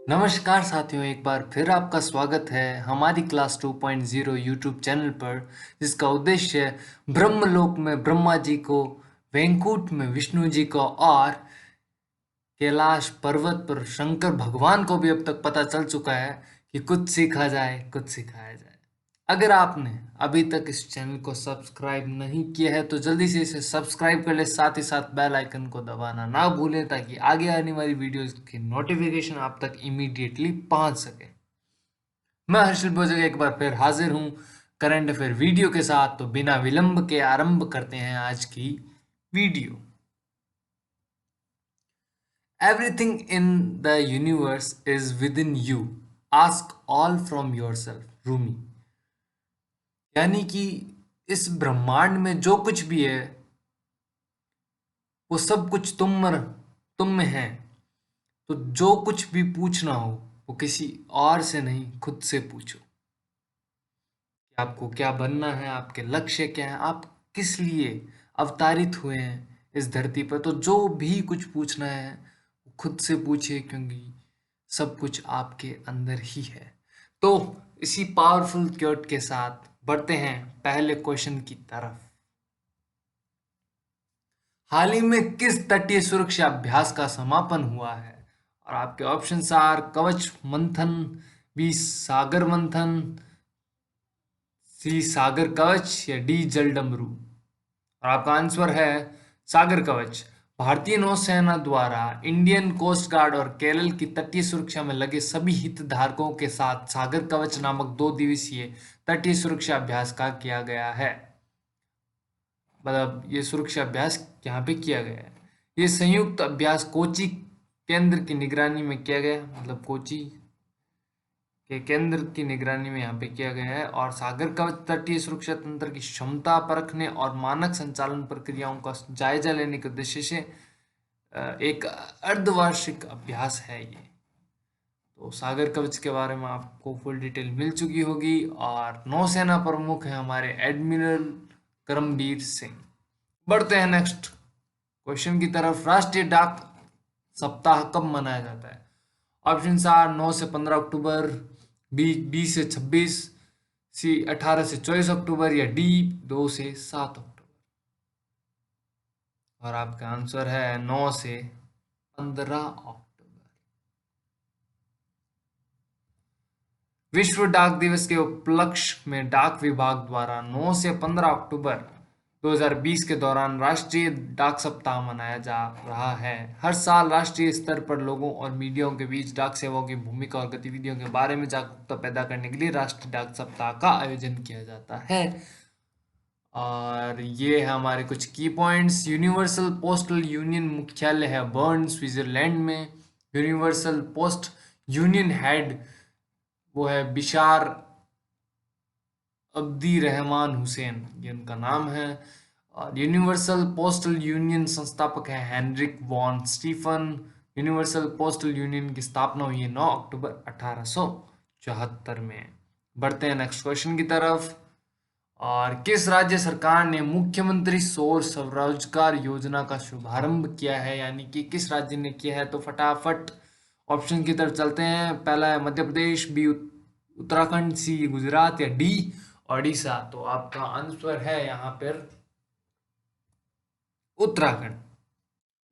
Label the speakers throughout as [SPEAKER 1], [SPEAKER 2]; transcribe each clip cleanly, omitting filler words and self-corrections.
[SPEAKER 1] नमस्कार साथियों, एक बार फिर आपका स्वागत है हमारी क्लास 2.0 यूट्यूब चैनल पर, जिसका उद्देश्य है ब्रह्मलोक में ब्रह्मा जी को, वैकुंठ में विष्णु जी को और कैलाश पर्वत पर शंकर भगवान को भी अब तक पता चल चुका है कि कुछ सीखा जाए कुछ सिखाया जाए। अगर आपने अभी तक इस चैनल को सब्सक्राइब नहीं किया है तो जल्दी से इसे सब्सक्राइब कर ले, साथ ही साथ बेल आइकन को दबाना ना भूलें ताकि आगे आने वाली वीडियोस की नोटिफिकेशन आप तक इमीडिएटली पहुंच सके। मैं हर्षल बोझे एक बार फिर हाजिर हूं करंट अफेयर वीडियो के साथ। तो बिना विलंब के आरंभ करते हैं आज की video. Everything in the universe is with in you, ask all from your self, Rumi. यानी कि इस ब्रह्मांड में जो कुछ भी है वो सब कुछ तुम में है। तो जो कुछ भी पूछना हो वो किसी और से नहीं, खुद से पूछो कि आपको क्या बनना है, आपके लक्ष्य क्या है, आप किस लिए अवतारित हुए हैं इस धरती पर। तो जो भी कुछ पूछना है वो खुद से पूछिए, क्योंकि सब कुछ आपके अंदर ही है। तो इसी पावरफुल क्योट के साथ बढ़ते हैं पहले क्वेश्चन की तरफ। हाल ही में किस तटीय सुरक्षा अभ्यास का समापन हुआ है? और आपके ऑप्शंस आर कवच मंथन, बी सागर मंथन, सी सागर कवच या डी जलडमरू। और आपका आंसर है सागर कवच। भारतीय नौसेना द्वारा इंडियन कोस्ट गार्ड और केरल की तटीय सुरक्षा में लगे सभी हितधारकों के साथ सागर कवच नामक 2 दिवसीय तटीय सुरक्षा अभ्यास का किया गया है। मतलब ये सुरक्षा अभ्यास यहाँ पे किया गया है। ये संयुक्त अभ्यास कोची केंद्र की निगरानी में किया गया, मतलब कोची के केंद्र की निगरानी में यहाँ पे किया गया है। और सागर कवच तटीय सुरक्षा तंत्र की क्षमता परखने और मानक संचालन प्रक्रियाओं का जायजा लेने के उद्देश्य से एक अर्धवार्षिक अभ्यास है ये। तो सागर कवच के बारे में आपको फुल डिटेल मिल चुकी होगी। और नौसेना प्रमुख है हमारे एडमिरल करमबीर सिंह। बढ़ते हैं नेक्स्ट क्वेश्चन की तरफ। राष्ट्रीय डाक सप्ताह कब मनाया जाता है? ऑप्शन आर 9 से 15 अक्टूबर, बी 20 से 26, सी 18 से 24 अक्टूबर या डी 2 से 7 अक्टूबर। और आपका आंसर है 9 से 15 अक्टूबर। विश्व डाक दिवस के उपलक्ष्य में डाक विभाग द्वारा 9 से 15 अक्टूबर 2020 के दौरान राष्ट्रीय डाक सप्ताह मनाया जा रहा है। हर साल राष्ट्रीय स्तर पर लोगों और मीडिया के बीच डाक सेवाओं की भूमिका और गतिविधियों के बारे में जागरूकता पैदा करने के लिए राष्ट्रीय डाक सप्ताह का आयोजन किया जाता है। और ये है हमारे कुछ की पॉइंट्स। यूनिवर्सल पोस्टल यूनियन मुख्यालय है बर्न, स्विट्जरलैंड में। यूनिवर्सल पोस्ट यूनियन हेड वो है बिशार अब्दी रहमान हुसैन, ये उनका नाम है। और यूनिवर्सल पोस्टल यूनियन संस्थापक है Heinrich von Stephan. Universal Postal Union की स्थापना हुई है 9 अक्टूबर 1874 में। बढ़ते हैं नेक्स्ट क्वेश्चन की तरफ। और किस राज्य सरकार ने मुख्यमंत्री सौर स्वरोजगार योजना का शुभारंभ किया है? यानी कि किस राज्य ने किया है? तो फटाफट ऑप्शन की तरफ चलते हैं। पहला है मध्य प्रदेश, बी उत्तराखंड, सी गुजरात या डी ओडिशा। तो आपका आंसर है यहाँ पर उत्तराखंड।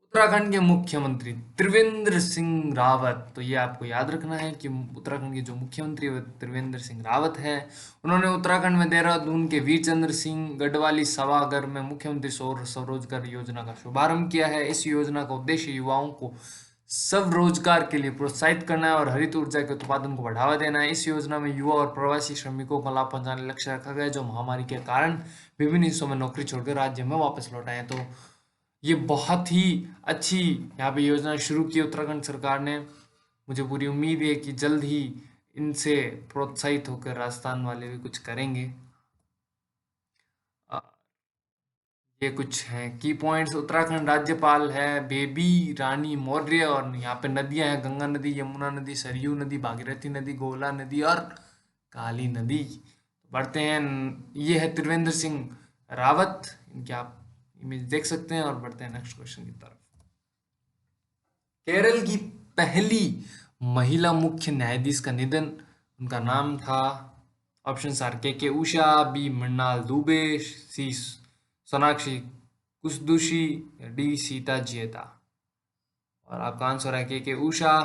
[SPEAKER 1] उत्तराखंड के मुख्यमंत्री त्रिवेंद्र सिंह रावत। तो ये आपको याद रखना है कि उत्तराखंड के जो मुख्यमंत्री है वो त्रिवेंद्र सिंह रावत है। उन्होंने उत्तराखंड में देहरादून के वीरचंद्र सिंह गढ़वाली सभागार में मुख्यमंत्री सौर स्वरोजगार योजना का शुभारंभ किया है। इस योजना का उद्देश्य युवाओं को स्वरोजगार के लिए प्रोत्साहित करना है और हरित ऊर्जा के उत्पादन को बढ़ावा देना है। इस योजना में युवा और प्रवासी श्रमिकों को लाभ पहुंचाने लक्ष्य रखा गया है, जो महामारी के कारण विभिन्न हिस्सों में नौकरी छोड़कर राज्य में वापस लौट आए हैं। तो ये बहुत ही अच्छी यहाँ पे योजना शुरू की उत्तराखंड सरकार ने। मुझे पूरी उम्मीद है कि जल्द ही इनसे प्रोत्साहित होकर राजस्थान वाले भी कुछ करेंगे। अ, ये कुछ हैं की पॉइंट्स। उत्तराखंड राज्यपाल है बेबी रानी मौर्य। और यहाँ पे नदियां हैं गंगा नदी, यमुना नदी, सरयू नदी, भागीरथी नदी, गोला नदी और काली नदी। बढ़ते हैं, ये है त्रिवेंद्र सिंह रावत, इनकी आप इमेज देख सकते हैं। और बढ़ते हैं नेक्स्ट क्वेश्चन की तरफ। केरल की पहली महिला मुख्य न्यायाधीश का निधन, उनका नाम था, ऑप्शन आर के उषा, बी मृणाल दुबे, सी सोनाक्षी कुसदुशी, डी सीता जिएता। और आपका आंसर है के उषा।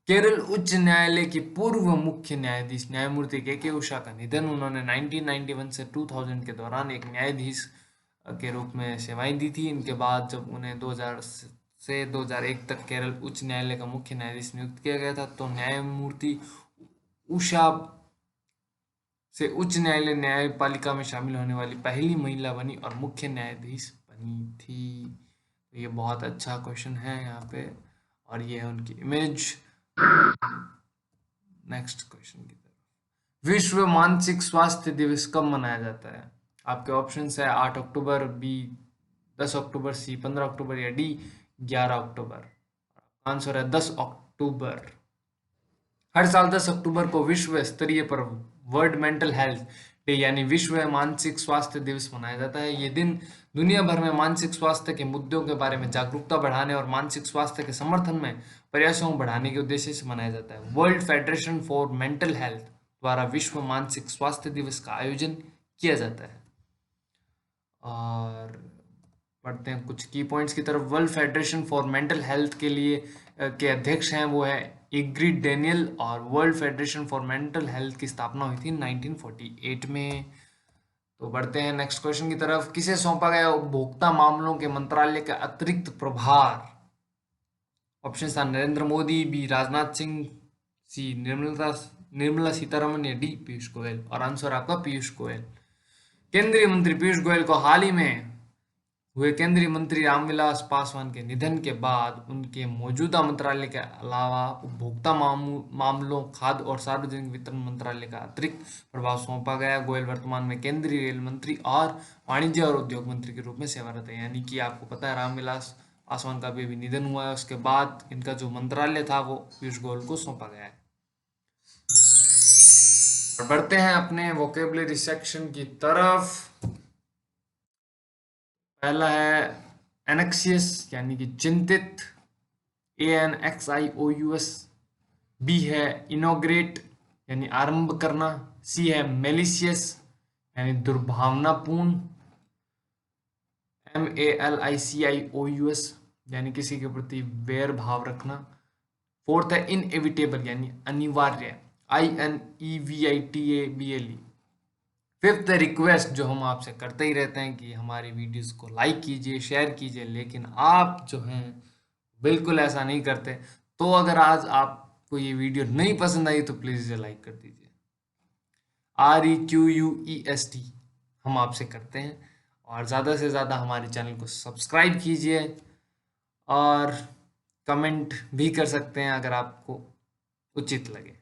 [SPEAKER 1] केरल उच्च न्यायालय के पूर्व मुख्य न्यायाधीश न्यायमूर्ति के उषा का निधन, उन्होंने 1991 से 2000 के दौरान एक न्यायाधीश के रूप में सेवाएं दी थी। इनके बाद जब उन्हें 2000 से 2001 तक केरल उच्च न्यायालय का मुख्य न्यायाधीश नियुक्त किया गया था, तो न्यायमूर्ति उषा से उच्च न्यायालय न्यायपालिका में शामिल होने वाली पहली महिला बनी और मुख्य न्यायाधीश बनी थी। तो ये बहुत अच्छा क्वेश्चन है यहाँ पे, और ये है उनकी इमेज। नेक्स्ट क्वेश्चन की तरफ। विश्व मानसिक स्वास्थ्य दिवस कब मनाया जाता है? आपके ऑप्शन है 8 अक्टूबर, बी 10 अक्टूबर, सी 15 अक्टूबर, या डी 11 अक्टूबर। आंसर है 10 अक्टूबर। हर साल 10 अक्टूबर को विश्व स्तरीय पर वर्ल्ड मेंटल हेल्थ डे यानी विश्व मानसिक स्वास्थ्य दिवस मनाया जाता है। ये दिन दुनिया भर में मानसिक स्वास्थ्य के मुद्दों के बारे में जागरूकता बढ़ाने और मानसिक स्वास्थ्य के समर्थन में प्रयासों को बढ़ाने के उद्देश्य से मनाया जाता है। World federation for mental health द्वारा विश्व मानसिक स्वास्थ्य दिवस का आयोजन किया जाता है। और बढ़ते हैं कुछ की पॉइंट्स की तरफ। World federation for mental health के लिए के अध्यक्ष हैं वो है इग्रिड डेनियल, और world federation for mental health की स्थापना हुई थी 1948 में। तो बढ़ते हैं नेक्स्ट क्वेश्चन की तरफ। किसे सौंपा गया उपभोक्ता मामलों के मंत्रालय का अतिरिक्त प्रभार? ऑप्शन था नरेंद्र मोदी, बी राजनाथ सिंह, सी निर्मला सीतारमन, या डी पीयूष गोयल। और आंसर आपका पीयूष गोयल। केंद्रीय मंत्री पीयूष गोयल को हाल ही में हुए केंद्रीय मंत्री रामविलास पासवान के निधन के बाद उनके मौजूदा मंत्रालय के अलावा उपभोक्ता मामलों, खाद्य और सार्वजनिक वितरण मंत्रालय का अतिरिक्त प्रभाव सौंपा गया। गोयल वर्तमान में केंद्रीय रेल मंत्री और वाणिज्य और उद्योग मंत्री के रूप में सेवारत है। यानी कि आपको पता है रामविलास पासवान का भी निधन हुआ है, उसके बाद इनका जो मंत्रालय था वो पीयूष गोयल को सौंपा गया है। और बढ़ते हैं अपने वोकेबुलरी सेक्शन की तरफ। पहला है एनेक्सियस यानी कि चिंतित, ANXIOUS। बी है इनोग्रेट यानी आरंभ करना। सी है मेलिशियस यानी दुर्भावनापूर्ण, MALICIOUS यानी किसी के प्रति वैर भाव रखना। फोर्थ है इनएविटेबल यानी अनिवार्य, INEVITABLE। फिफ्थ रिक्वेस्ट, जो हम आपसे करते ही रहते हैं कि हमारी वीडियोस को लाइक कीजिए, शेयर कीजिए, लेकिन आप जो हैं बिल्कुल ऐसा नहीं करते। तो अगर आज आपको ये वीडियो नहीं पसंद आई तो प्लीज़ इसे लाइक कर दीजिए। REQUEST हम आपसे करते हैं। और ज़्यादा से ज़्यादा हमारे चैनल को सब्सक्राइब कीजिए और कमेंट भी कर सकते हैं अगर आपको उचित लगे।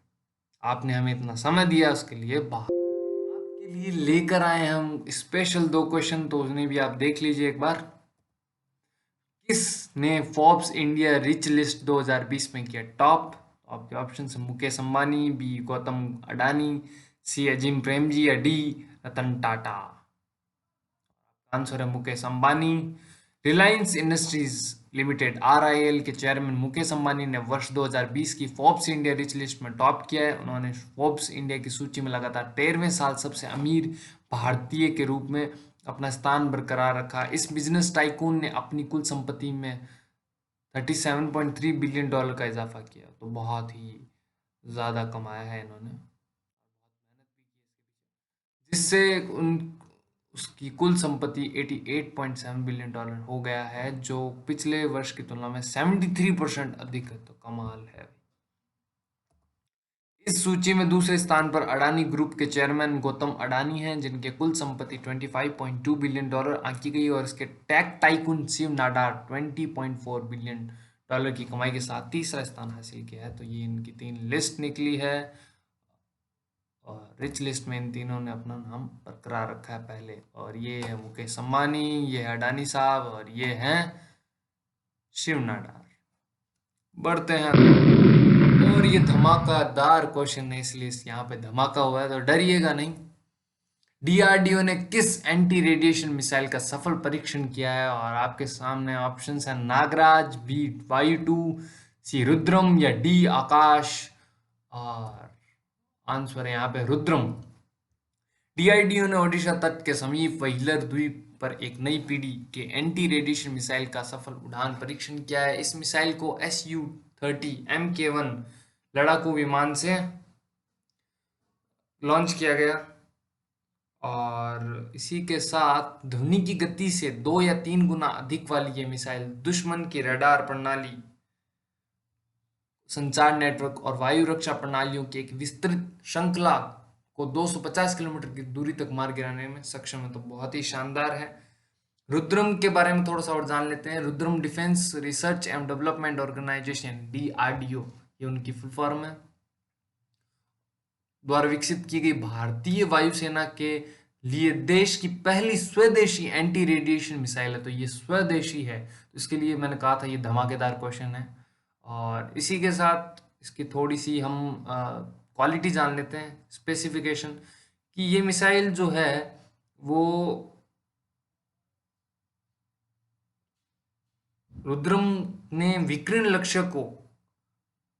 [SPEAKER 1] आपने हमें इतना समय दिया उसके लिए आपके लिए लेकर आए हम स्पेशल 2 क्वेश्चन, तो उन्हें भी आप देख लीजिए एक बार। किसने फोर्ब्स इंडिया रिच लिस्ट 2020 में किया टॉप? आपके ऑप्शन है मुकेश अंबानी, बी गौतम अडानी, सी अजीम प्रेमजी, या डी रतन टाटा। आंसर है Mukesh Ambani. Reliance industries limited RIL के चेयरमैन मुकेश अंबानी ने वर्ष 2020 की फोर्ब्स इंडिया रिच लिस्ट में टॉप किया है। उन्होंने फोर्ब्स इंडिया की सूची में लगातार 13वें साल सबसे अमीर भारतीय के रूप में अपना स्थान बरकरार रखा। इस बिजनेस टाइकून ने अपनी कुल संपत्ति में $37.3 बिलियन का इजाफा किया। तो बहुत ही ज़्यादा कमाया है इन्होंने, जिससे उसकी कुल संपत्ति $88.7 बिलियन हो गया है, जो पिछले वर्ष की तुलना में 73% अधिक है। तो कमाल है। इस सूची में दूसरे स्थान पर अडानी ग्रुप के चेयरमैन गौतम अडानी हैं, जिनके कुल संपत्ति $25.2 बिलियन आंकी गई, और इसके tech tycoon Shiv Nadar $20.4 billion की कमाई के साथ तीसरा स्थान हासिल किया है। तो ये इनकी 3 लिस्ट निकली है, और रिच लिस्ट में इन तीनों ने अपना नाम बरकरार रखा है पहले। और ये है मुकेश अंबानी, ये है अडानी साहब, और ये हैं शिव नाडार। बढ़ते हैं, और ये धमाकेदार क्वेश्चन है, इसलिए यहाँ पे धमाका हुआ है, तो डरिएगा नहीं। DRDO ने किस एंटी रेडिएशन मिसाइल का सफल परीक्षण किया है? और आपके सामने ऑप्शंस हैं नागराज, बी वायु 2, सी रुद्रम या डी आकाश? और आंसर है यहाँ पे रुद्रम। डीआरडीओ ने ओडिशा तट के समीप व्हीलर द्वीप पर एक नई पीढ़ी के एंटी रेडिएशन मिसाइल का सफल उड़ान परीक्षण किया है। इस मिसाइल को SU-30 MK-1 लड़ाकू विमान से लॉन्च किया गया और इसी के साथ ध्वनि की गति से 2 या 3 गुना अधिक वाली ये मिसाइल दुश्मन की रडार प्रणाली, संचार नेटवर्क और वायु रक्षा प्रणालियों की एक विस्तृत श्रृंखला को 250 किलोमीटर की दूरी तक मार गिराने में सक्षम है। तो बहुत ही शानदार है। रुद्रम के बारे में थोड़ा सा और जान लेते हैं। Rudram Defence Research and Development Organisation DRDO, ये उनकी फुल फॉर्म है, द्वारा विकसित की गई भारतीय वायुसेना के लिए देश की पहली स्वदेशी एंटी रेडिएशन मिसाइल है। तो ये स्वदेशी है, तो इसके लिए मैंने कहा था ये धमाकेदार क्वेश्चन है। और इसी के साथ इसकी थोड़ी सी हम क्वालिटी जान लेते हैं, स्पेसिफिकेशन, कि ये मिसाइल जो है वो रुद्रम ने विकीर्ण लक्ष्य को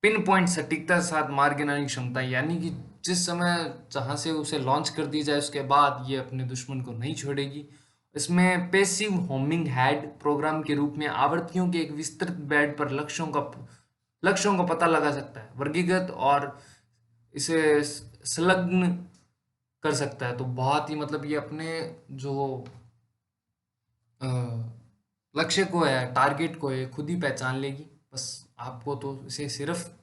[SPEAKER 1] पिन पॉइंट सटीकता के साथ मार गिराने की क्षमता, यानी कि जिस समय जहां से उसे लॉन्च कर दी जाए उसके बाद ये अपने दुश्मन को नहीं छोड़ेगी। इसमें पैसिव होमिंग हेड प्रोग्राम के रूप में आवर्तियों के एक विस्तृत बेड पर लक्ष्यों का पता लगा सकता है, वर्गीकृत और इसे संलग्न कर सकता है। तो बहुत ही मतलब ये अपने जो अ, लक्ष्य को है, टारगेट को है, खुद ही पहचान लेगी। बस आपको तो इसे सिर्फ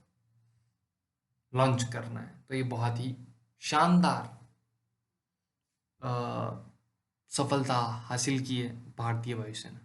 [SPEAKER 1] लॉन्च करना है। तो ये बहुत ही शानदार अ, सफलता हासिल की है भारतीय वायुसेना।